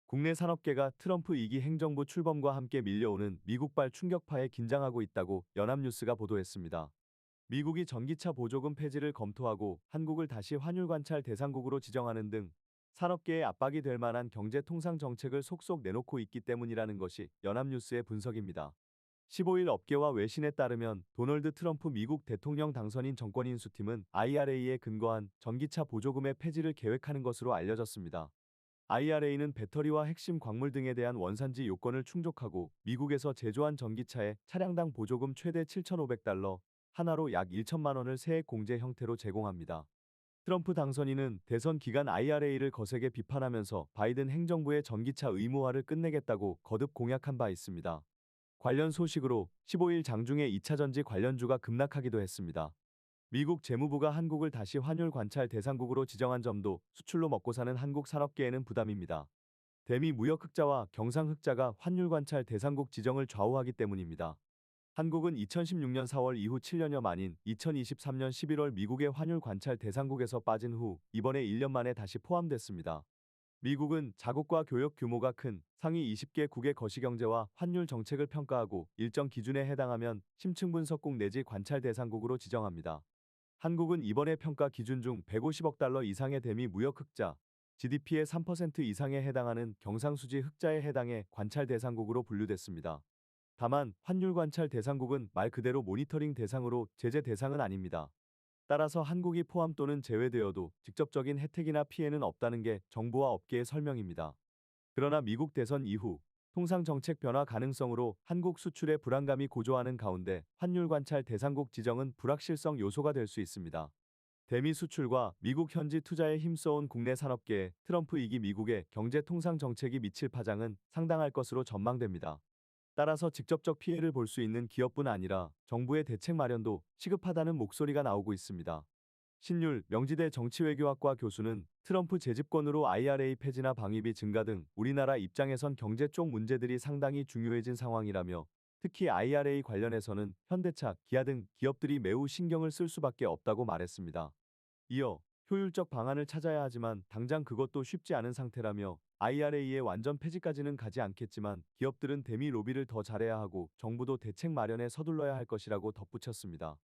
국내 산업계가 트럼프 2기 행정부 출범과 함께 밀려오는 미국발 충격파에 긴장하고 있다고 연합뉴스가 보도했습니다. 미국이 전기차 보조금 폐지를 검토하고 한국을 다시 환율 관찰 대상국으로 지정하는 등 산업계에 압박이 될 만한 경제 통상 정책을 속속 내놓고 있기 때문이라는 것이 연합뉴스의 분석입니다. 15일 업계와 외신에 따르면 도널드 트럼프 미국 대통령 당선인 정권인수팀은 IRA에 근거한 전기차 보조금의 폐지를 계획하는 것으로 알려졌습니다. IRA는 배터리와 핵심 광물 등에 대한 원산지 요건을 충족하고 미국에서 제조한 전기차에 차량당 보조금 최대 7,500달러, 하나로 약 1천만 원을 세액 공제 형태로 제공합니다. 트럼프 당선인은 대선 기간 IRA를 거세게 비판하면서 바이든 행정부의 전기차 의무화를 끝내겠다고 거듭 공약한 바 있습니다. 관련 소식으로 15일 장중에 2차 전지 관련주가 급락하기도 했습니다. 미국 재무부가 한국을 다시 환율 관찰 대상국으로 지정한 점도 수출로 먹고 사는 한국 산업계에는 부담입니다. 대미 무역 흑자와 경상 흑자가 환율 관찰 대상국 지정을 좌우하기 때문입니다. 한국은 2016년 4월 이후 7년여 만인 2023년 11월 미국의 환율 관찰 대상국에서 빠진 후 이번에 1년 만에 다시 포함됐습니다. 미국은 자국과 교역 규모가 큰 상위 20개국의 거시경제와 환율 정책을 평가하고 일정 기준에 해당하면 심층 분석국 내지 관찰 대상국으로 지정합니다. 한국은 이번에 평가 기준 중 150억 달러 이상의 대미 무역 흑자, GDP의 3% 이상에 해당하는 경상수지 흑자에 해당해 관찰 대상국으로 분류됐습니다. 다만 환율 관찰 대상국은 말 그대로 모니터링 대상으로 제재 대상은 아닙니다. 따라서 한국이 포함 또는 제외되어도 직접적인 혜택이나 피해는 없다는 게 정부와 업계의 설명입니다. 그러나 미국 대선 이후 통상 정책 변화 가능성으로 한국 수출의 불안감이 고조하는 가운데 환율 관찰 대상국 지정은 불확실성 요소가 될 수 있습니다. 대미 수출과 미국 현지 투자에 힘써온 국내 산업계에 트럼프 2기 미국의 경제 통상 정책이 미칠 파장은 상당할 것으로 전망됩니다. 따라서 직접적 피해를 볼 수 있는 기업뿐 아니라 정부의 대책 마련도 시급하다는 목소리가 나오고 있습니다. 신율 명지대 정치외교학과 교수는 트럼프 재집권으로 IRA 폐지나 방위비 증가 등 우리나라 입장에선 경제 쪽 문제들이 상당히 중요해진 상황이라며 특히 IRA 관련해서는 현대차, 기아 등 기업들이 매우 신경을 쓸 수밖에 없다고 말했습니다. 이어 효율적 방안을 찾아야 하지만 당장 그것도 쉽지 않은 상태라며 IRA의 완전 폐지까지는 가지 않겠지만 기업들은 대미 로비를 더 잘해야 하고 정부도 대책 마련에 서둘러야 할 것이라고 덧붙였습니다.